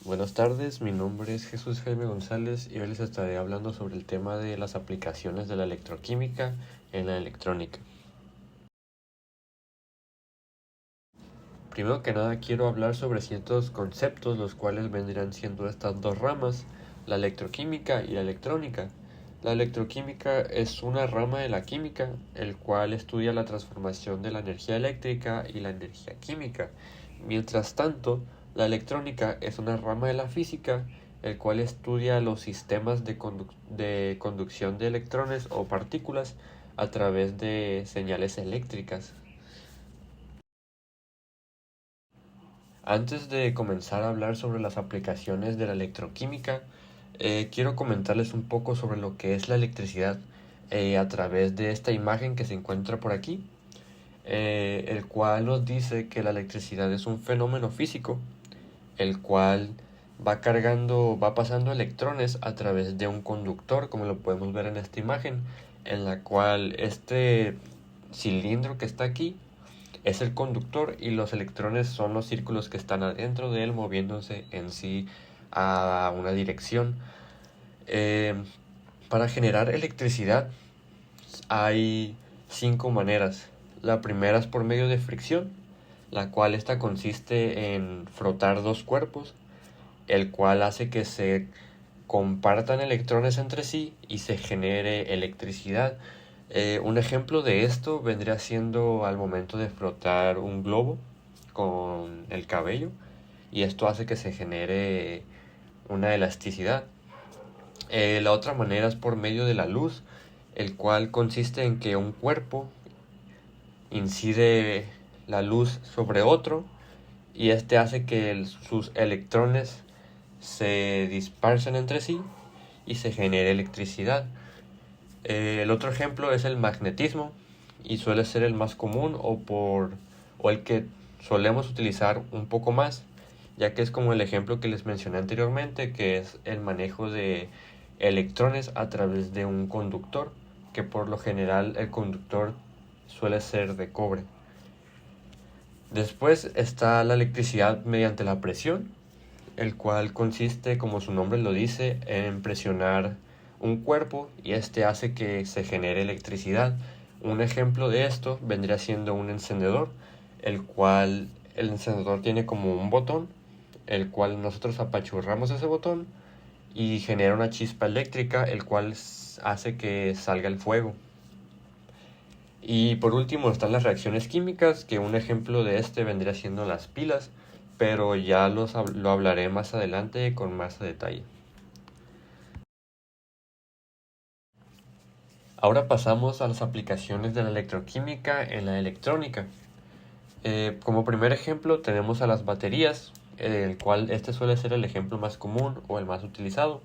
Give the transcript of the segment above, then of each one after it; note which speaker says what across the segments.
Speaker 1: Buenas tardes, mi nombre es Jesús Jaime González y hoy les estaré hablando sobre el tema de las aplicaciones de la electroquímica en la electrónica. Primero que nada quiero hablar sobre ciertos conceptos, los cuales vendrían siendo estas dos ramas, la electroquímica y la electrónica. La electroquímica es una rama de la química, el cual estudia la transformación de la energía eléctrica y la energía química. Mientras tanto, la electrónica es una rama de la física, el cual estudia los sistemas de conducción de electrones o partículas a través de señales eléctricas. Antes de comenzar a hablar sobre las aplicaciones de la electroquímica, quiero comentarles un poco sobre lo que es la electricidad a través de esta imagen que se encuentra por aquí, el cual nos dice que la electricidad es un fenómeno físico, el cual va pasando electrones a través de un conductor, como lo podemos ver en esta imagen, en la cual este cilindro que está aquí es el conductor y los electrones son los círculos que están adentro de él moviéndose en sí a una dirección. Eh, para generar electricidad hay 5 maneras. La primera es por medio de fricción, la cual esta consiste en frotar dos cuerpos, el cual hace que se compartan electrones entre sí y se genere electricidad. Un ejemplo de esto vendría siendo al momento de frotar un globo con el cabello y esto hace que se genere una elasticidad. La otra manera es por medio de la luz, el cual consiste en que un cuerpo incide la luz sobre otro y este hace que sus electrones se dispersen entre sí y se genere electricidad. El otro ejemplo es el magnetismo y suele ser el más común o el que solemos utilizar un poco más, ya que es como el ejemplo que les mencioné anteriormente, que es el manejo de electrones a través de un conductor, que por lo general el conductor suele ser de cobre. Después está la electricidad mediante la presión, el cual consiste, como su nombre lo dice, en presionar un cuerpo y este hace que se genere electricidad. Un ejemplo de esto vendría siendo un encendedor, el cual el encendedor tiene como un botón, el cual nosotros apachurramos ese botón y genera una chispa eléctrica, el cual hace que salga el fuego. Y por último están las reacciones químicas, que un ejemplo de este vendría siendo las pilas, pero ya lo hablaré más adelante con más detalle. Ahora pasamos a las aplicaciones de la electroquímica en la electrónica. Como primer ejemplo tenemos a las baterías, el cual este suele ser el ejemplo más común o el más utilizado.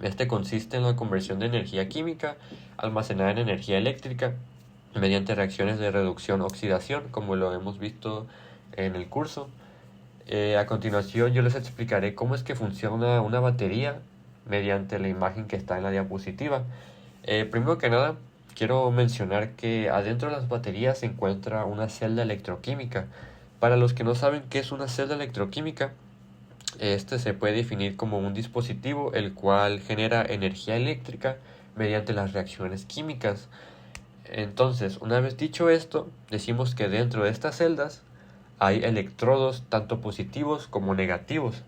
Speaker 1: Este consiste en la conversión de energía química almacenada en energía eléctrica mediante reacciones de reducción-oxidación, como lo hemos visto en el curso. A continuación yo les explicaré cómo es que funciona una batería mediante la imagen que está en la diapositiva. Primero que nada, quiero mencionar que adentro de las baterías se encuentra una celda electroquímica. Para los que no saben qué es una celda electroquímica, este se puede definir como un dispositivo el cual genera energía eléctrica mediante las reacciones químicas. Entonces, una vez dicho esto, decimos que dentro de estas celdas hay electrodos tanto positivos como negativos.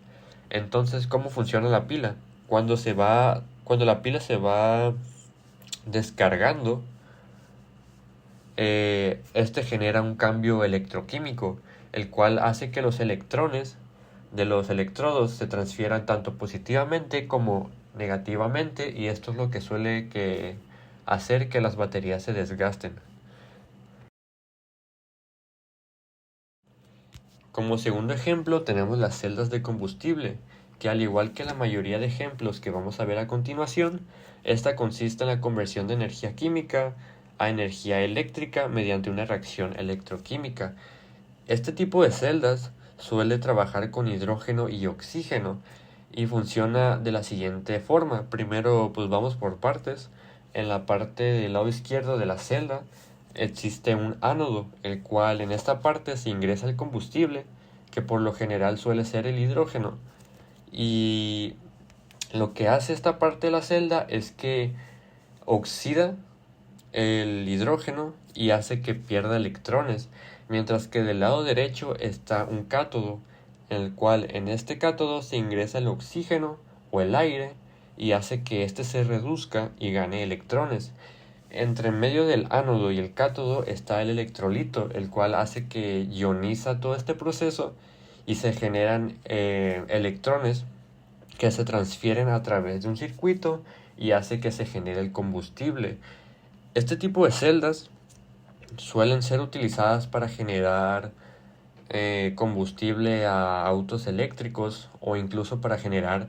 Speaker 1: Entonces, ¿cómo funciona la pila? Cuando la pila se va descargando, este genera un cambio electroquímico, el cual hace que los electrones de los electrodos se transfieran tanto positivamente como negativamente, y esto es lo que hacer que las baterías se desgasten. Como segundo ejemplo tenemos las celdas de combustible, que al igual que la mayoría de ejemplos que vamos a ver a continuación, esta consiste en la conversión de energía química a energía eléctrica mediante una reacción electroquímica. Este tipo de celdas suele trabajar con hidrógeno y oxígeno y funciona de la siguiente forma. Primero, pues vamos por partes. En la parte del lado izquierdo de la celda existe un ánodo, el cual en esta parte se ingresa el combustible, que por lo general suele ser el hidrógeno, Y lo que hace esta parte de la celda es que oxida el hidrógeno y hace que pierda electrones, mientras que del lado derecho está un cátodo, en el cual en este cátodo se ingresa el oxígeno o el aire y hace que éste se reduzca y gane electrones. Entre medio del ánodo y el cátodo está el electrolito, el cual hace que ioniza todo este proceso y se generan electrones que se transfieren a través de un circuito y hace que se genere el combustible. Este tipo de celdas suelen ser utilizadas para generar combustible a autos eléctricos o incluso para generar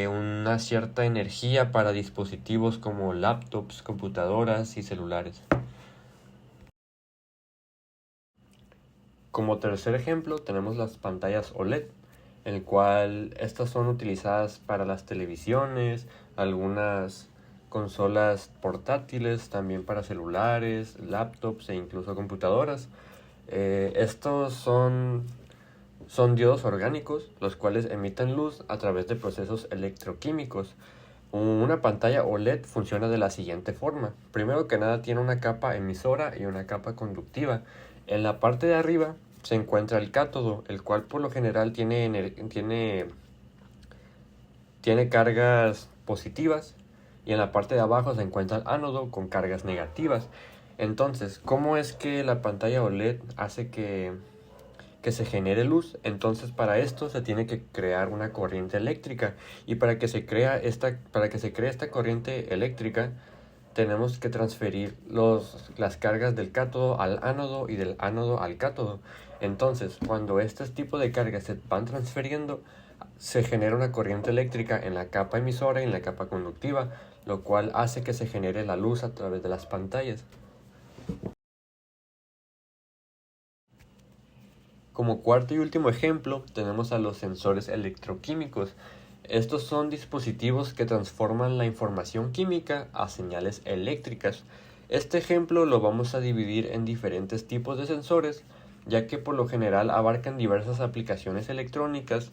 Speaker 1: una cierta energía para dispositivos como laptops, computadoras y celulares. Como tercer ejemplo tenemos las pantallas OLED, en el cual estas son utilizadas para las televisiones, algunas consolas portátiles, también para celulares, laptops e incluso computadoras. Estos son diodos orgánicos, los cuales emiten luz a través de procesos electroquímicos. Una pantalla OLED funciona de la siguiente forma. Primero que nada tiene una capa emisora y una capa conductiva. En la parte de arriba se encuentra el cátodo, el cual por lo general tiene cargas positivas, y en la parte de abajo se encuentra el ánodo con cargas negativas. Entonces, ¿cómo es que la pantalla OLED hace que se genere luz? Entonces, para esto se tiene que crear una corriente eléctrica, y para que se cree esta corriente eléctrica tenemos que transferir las cargas del cátodo al ánodo y del ánodo al cátodo. Entonces, cuando este tipo de cargas se van transfiriendo, se genera una corriente eléctrica en la capa emisora y en la capa conductiva, lo cual hace que se genere la luz a través de las pantallas. Como cuarto y último ejemplo, tenemos a los sensores electroquímicos. Estos son dispositivos que transforman la información química a señales eléctricas. Este ejemplo lo vamos a dividir en diferentes tipos de sensores, ya que por lo general abarcan diversas aplicaciones electrónicas,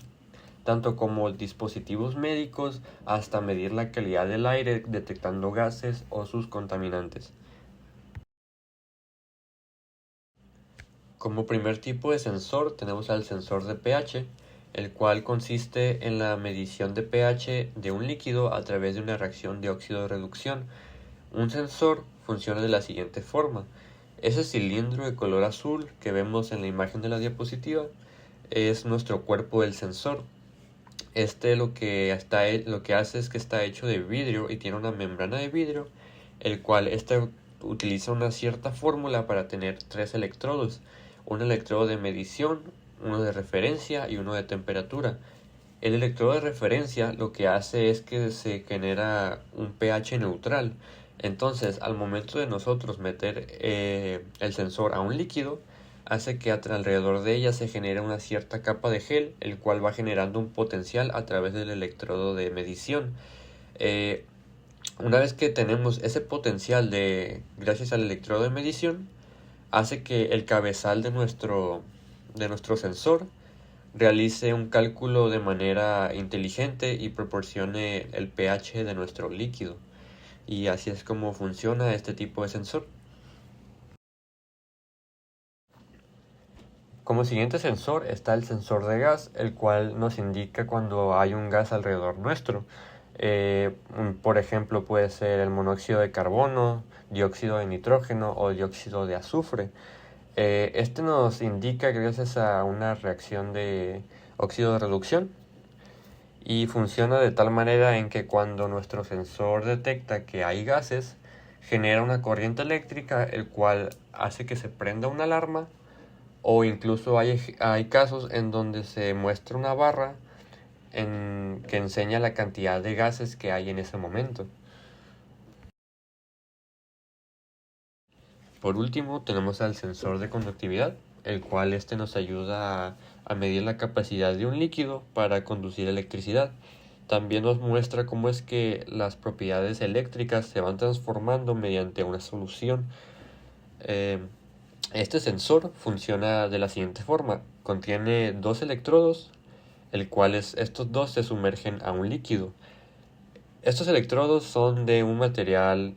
Speaker 1: tanto como dispositivos médicos hasta medir la calidad del aire detectando gases o sus contaminantes. Como primer tipo de sensor tenemos al sensor de pH, el cual consiste en la medición de pH de un líquido a través de una reacción de óxido de reducción. Un sensor funciona de la siguiente forma. Ese cilindro de color azul que vemos en la imagen de la diapositiva es nuestro cuerpo del sensor. Lo que hace es que está hecho de vidrio y tiene una membrana de vidrio, el cual utiliza una cierta fórmula para tener tres electrodos: un electrodo de medición, uno de referencia y uno de temperatura. El electrodo de referencia lo que hace es que se genera un pH neutral. Entonces, al momento de nosotros meter el sensor a un líquido, hace que alrededor de ella se genere una cierta capa de gel, el cual va generando un potencial a través del electrodo de medición. Una vez que tenemos ese potencial gracias al electrodo de medición, hace que el cabezal de nuestro sensor realice un cálculo de manera inteligente y proporcione el pH de nuestro líquido. Y así es como funciona este tipo de sensor. Como siguiente sensor está el sensor de gas, el cual nos indica cuando hay un gas alrededor nuestro. Por ejemplo, puede ser el monóxido de carbono, dióxido de nitrógeno o dióxido de azufre. Este nos indica gracias a una reacción de óxido de reducción, y funciona de tal manera en que cuando nuestro sensor detecta que hay gases, genera una corriente eléctrica, el cual hace que se prenda una alarma, o incluso hay casos en donde se muestra una barra que enseña la cantidad de gases que hay en ese momento. Por último tenemos al sensor de conductividad, el cual nos ayuda a medir la capacidad de un líquido para conducir electricidad. También nos muestra cómo es que las propiedades eléctricas se van transformando mediante una solución. Este sensor funciona de la siguiente forma: contiene dos electrodos, el cual estos dos se sumergen a un líquido. Estos electrodos son de un material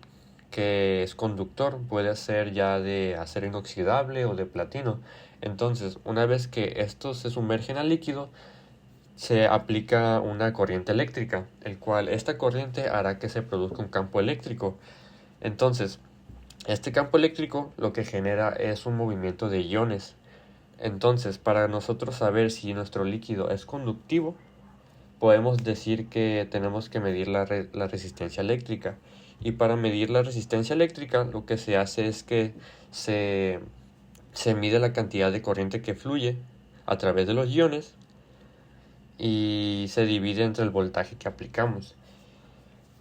Speaker 1: que es conductor, puede ser ya de acero inoxidable o de platino. Entonces, una vez que estos se sumergen al líquido, se aplica una corriente eléctrica, el cual esta corriente hará que se produzca un campo eléctrico. Entonces, este campo eléctrico lo que genera es un movimiento de iones. Entonces, para nosotros saber si nuestro líquido es conductivo, podemos decir que tenemos que medir la resistencia eléctrica. Y para medir la resistencia eléctrica, lo que se hace es que se, se mide la cantidad de corriente que fluye a través de los iones y se divide entre el voltaje que aplicamos.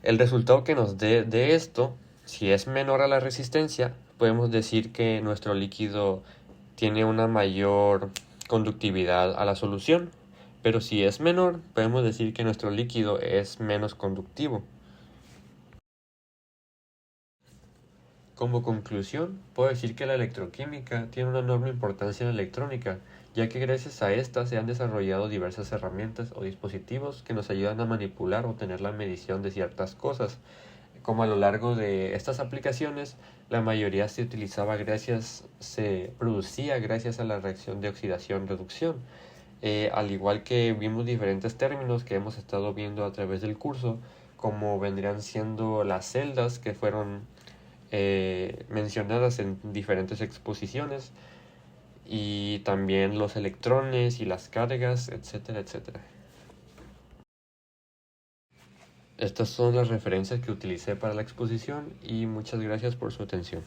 Speaker 1: El resultado que nos dé de esto, si es menor a la resistencia, podemos decir que nuestro líquido tiene una mayor conductividad a la solución, pero si es menor, podemos decir que nuestro líquido es menos conductivo. Como conclusión, puedo decir que la electroquímica tiene una enorme importancia en la electrónica, ya que gracias a esta se han desarrollado diversas herramientas o dispositivos que nos ayudan a manipular o tener la medición de ciertas cosas. Como a lo largo de estas aplicaciones, la mayoría se producía gracias a la reacción de oxidación-reducción. Al igual que vimos diferentes términos que hemos estado viendo a través del curso, como vendrían siendo las celdas que fueron mencionadas en diferentes exposiciones, y también los electrones y las cargas, etcétera, etcétera. Estas son las referencias que utilicé para la exposición y muchas gracias por su atención.